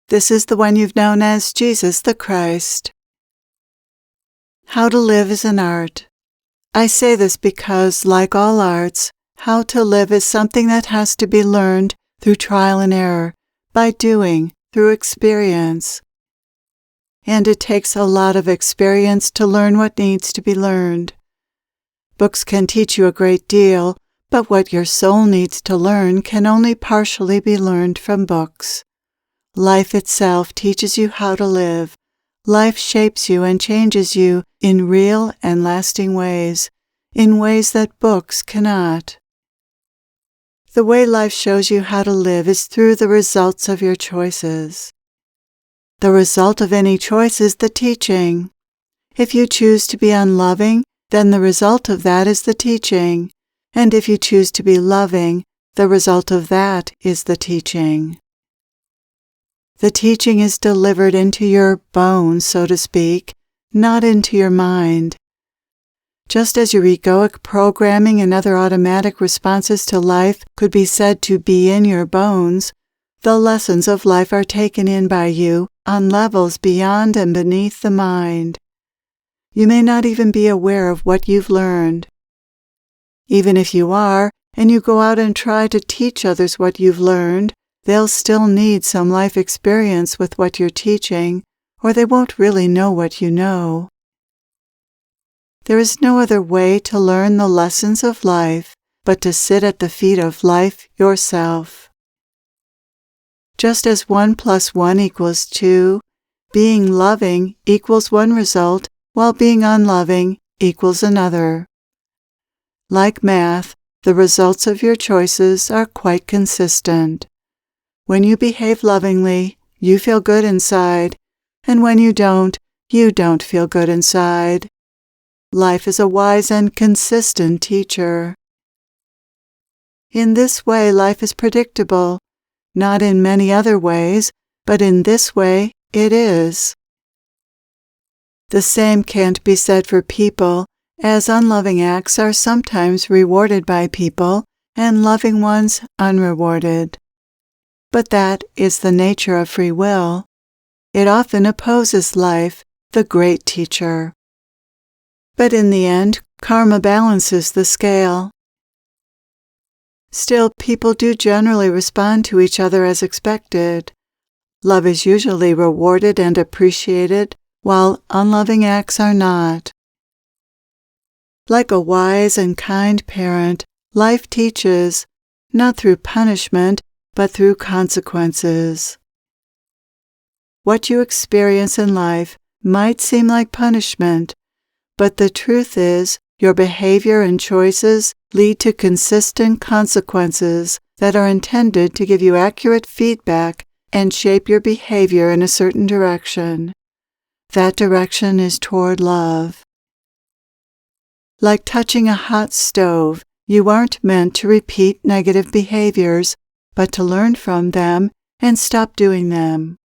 This is the one you've known as Jesus the Christ. How to live is an art. I say this because, like all arts, how to live is something that has to be learned through trial and error, by doing, through experience. And it takes a lot of experience to learn what needs to be learned. Books can teach you a great deal, but what your soul needs to learn can only partially be learned from books. Life itself teaches you how to live. Life shapes you and changes you in real and lasting ways, in ways that books cannot. The way life shows you how to live is through the results of your choices. The result of any choice is the teaching. If you choose to be unloving, then the result of that is the teaching. And if you choose to be loving, the result of that is the teaching. The teaching is delivered into your bones, so to speak, not into your mind. Just as your egoic programming and other automatic responses to life could be said to be in your bones, the lessons of life are taken in by you on levels beyond and beneath the mind. You may not even be aware of what you've learned. Even if you are, and you go out and try to teach others what you've learned, they'll still need some life experience with what you're teaching, or they won't really know what you know. There is no other way to learn the lessons of life but to sit at the feet of life yourself. Just as 1 + 1 = 2, being loving equals one result, while being unloving equals another. Like math, the results of your choices are quite consistent. When you behave lovingly, you feel good inside, and when you don't feel good inside. Life is a wise and consistent teacher. In this way, life is predictable, not in many other ways, but in this way it is. The same can't be said for people, as unloving acts are sometimes rewarded by people, and loving ones unrewarded. But that is the nature of free will. It often opposes life, the great teacher. But in the end, karma balances the scale. Still, people do generally respond to each other as expected. Love is usually rewarded and appreciated, while unloving acts are not. Like a wise and kind parent, life teaches, not through punishment, but through consequences. What you experience in life might seem like punishment, but the truth is, your behavior and choices lead to consistent consequences that are intended to give you accurate feedback and shape your behavior in a certain direction. That direction is toward love. Like touching a hot stove, you aren't meant to repeat negative behaviors, but to learn from them and stop doing them.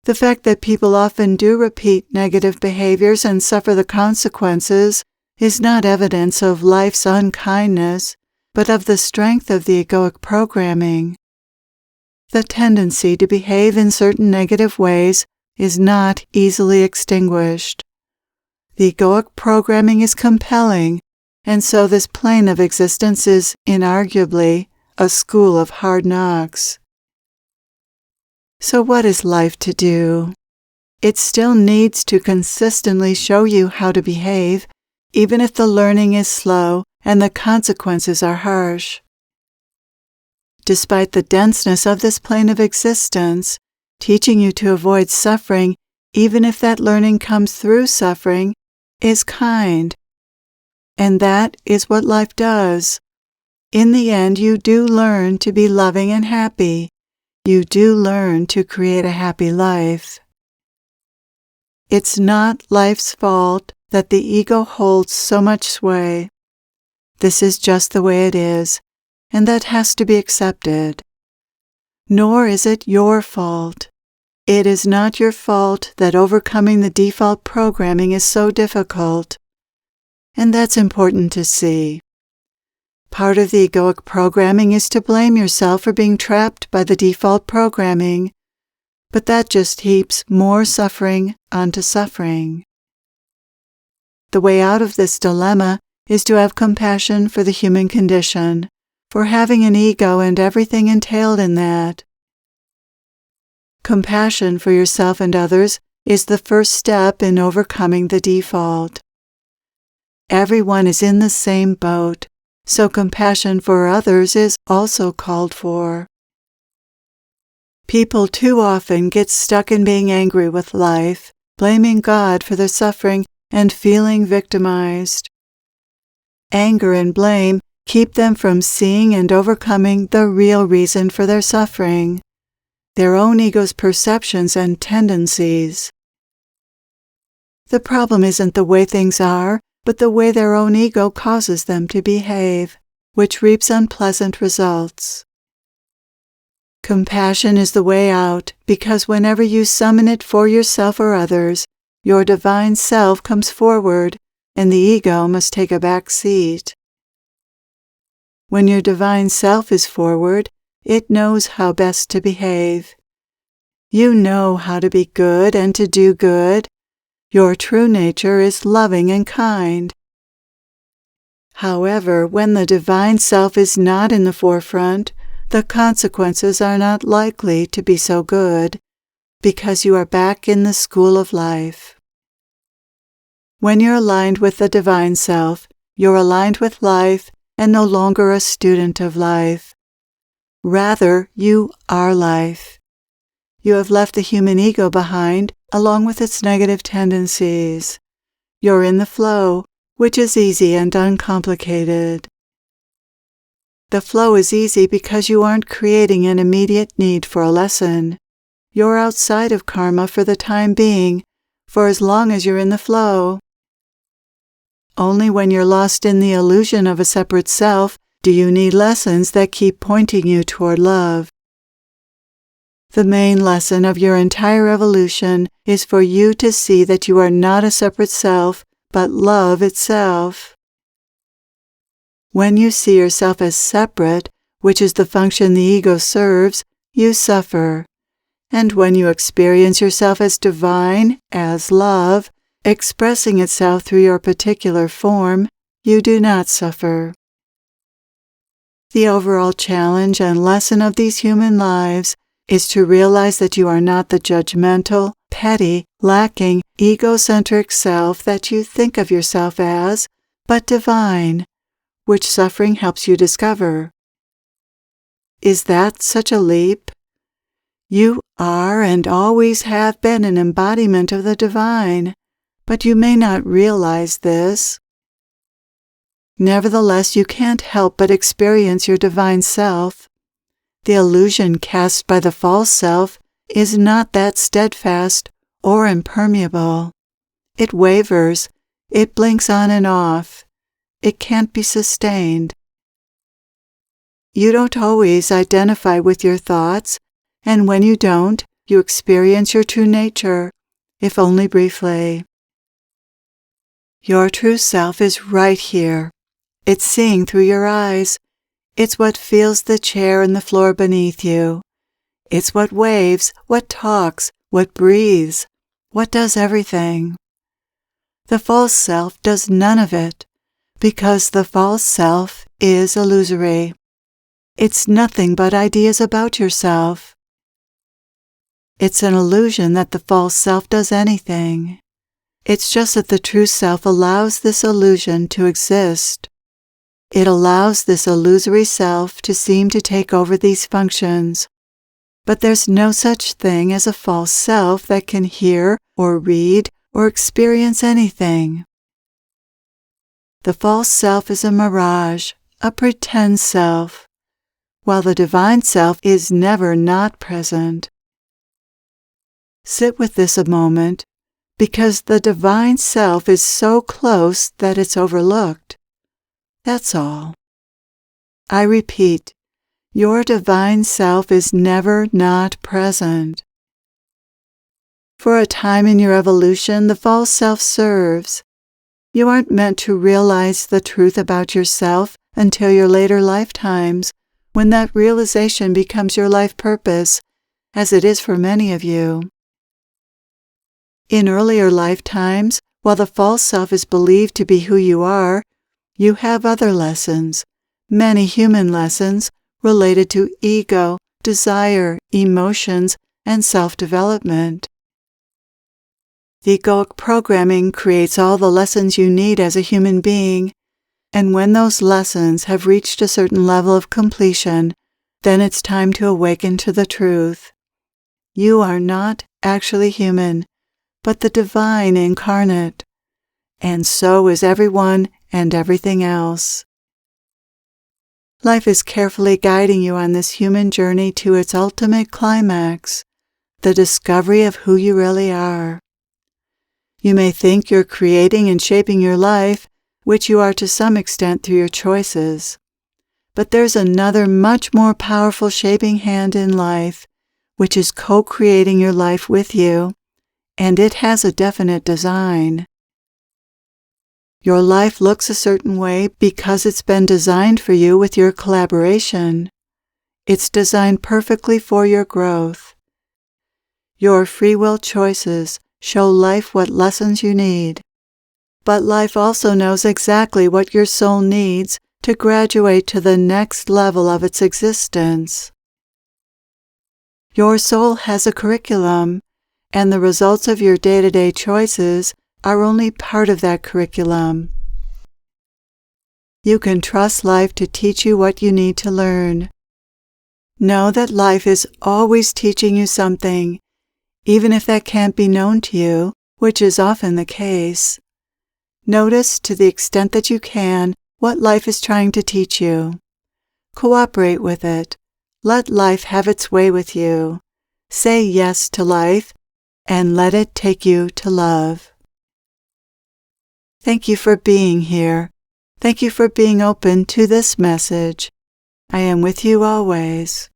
The fact that people often do repeat negative behaviors and suffer the consequences is not evidence of life's unkindness, but of the strength of the egoic programming. The tendency to behave in certain negative ways is not easily extinguished. The egoic programming is compelling, and so this plane of existence is inarguably a school of hard knocks. So what is life to do? It still needs to consistently show you how to behave, even if the learning is slow and the consequences are harsh. Despite the denseness of this plane of existence, teaching you to avoid suffering, even if that learning comes through suffering, is kind. And that is what life does. In the end, you do learn to be loving and happy. You do learn to create a happy life. It's not life's fault that the ego holds so much sway. This is just the way it is, and that has to be accepted. Nor is it your fault. It is not your fault that overcoming the default programming is so difficult. And that's important to see. Part of the egoic programming is to blame yourself for being trapped by the default programming. but that just heaps more suffering onto suffering. The way out of this dilemma is to have compassion for the human condition, for having an ego and everything entailed in that. Compassion for yourself and others is the first step in overcoming the default. Everyone is in the same boat, so compassion for others is also called for. People too often get stuck in being angry with life, blaming God for their suffering and feeling victimized. Anger and blame keep them from seeing and overcoming the real reason for their suffering, their own ego's perceptions and tendencies. The problem isn't the way things are, but the way their own ego causes them to behave, which reaps unpleasant results. Compassion is the way out, because whenever you summon it for yourself or others, your divine self comes forward, and the ego must take a back seat. When your divine self is forward, it knows how best to behave. You know how to be good and to do good. Your true nature is loving and kind. However, when the divine self is not in the forefront, the consequences are not likely to be so good, because you are back in the school of life. When you're aligned with the divine self, you're aligned with life and no longer a student of life. Rather, you are life. You have left the human ego behind, along with its negative tendencies. You're in the flow, which is easy and uncomplicated. The flow is easy because you aren't creating an immediate need for a lesson. You're outside of karma for the time being, for as long as you're in the flow. Only when you're lost in the illusion of a separate self do you need lessons that keep pointing you toward love. The main lesson of your entire evolution is for you to see that you are not a separate self, but love itself. When you see yourself as separate, which is the function the ego serves, you suffer. And when you experience yourself as divine, as love, expressing itself through your particular form, you do not suffer. The overall challenge and lesson of these human lives is to realize that you are not the judgmental, petty, lacking, egocentric self that you think of yourself as, but divine, which suffering helps you discover. Is that such a leap? You are and always have been an embodiment of the divine, but you may not realize this. Nevertheless, you can't help but experience your divine self. The illusion cast by the false self is not that steadfast or impermeable. It wavers, it blinks on and off. It can't be sustained. You don't always identify with your thoughts, and when you don't, you experience your true nature, if only briefly. Your true self is right here. It's seeing through your eyes. It's what feels the chair and the floor beneath you. It's what waves, what talks, what breathes, what does everything. The false self does none of it, because the false self is illusory. It's nothing but ideas about yourself. It's an illusion that the false self does anything. It's just that the true self allows this illusion to exist. It allows this illusory self to seem to take over these functions. But there's no such thing as a false self that can hear or read or experience anything. The false self is a mirage, a pretend self, while the divine self is never not present. Sit with this a moment, because the divine self is so close that it's overlooked. That's all. I repeat, your divine self is never not present. For a time in your evolution, the false self serves. You aren't meant to realize the truth about yourself until your later lifetimes, when that realization becomes your life purpose, as it is for many of you. In earlier lifetimes, while the false self is believed to be who you are, you have other lessons, many human lessons related to ego, desire, emotions, and self-development. The egoic programming creates all the lessons you need as a human being, and when those lessons have reached a certain level of completion, then it's time to awaken to the truth. You are not actually human, but the divine incarnate, and so is everyone and everything else. Life is carefully guiding you on this human journey to its ultimate climax, the discovery of who you really are. You may think you're creating and shaping your life, which you are to some extent through your choices. But there's another much more powerful shaping hand in life, which is co-creating your life with you, and it has a definite design. Your life looks a certain way because it's been designed for you with your collaboration. It's designed perfectly for your growth. Your free will choices show life what lessons you need. But life also knows exactly what your soul needs to graduate to the next level of its existence. Your soul has a curriculum, and the results of your day-to-day choices are only part of that curriculum. You can trust life to teach you what you need to learn. Know that life is always teaching you something, even if that can't be known to you, which is often the case. Notice to the extent that you can what life is trying to teach you. Cooperate with it. Let life have its way with you. Say yes to life, and let it take you to love. Thank you for being here. Thank you for being open to this message. I am with you always.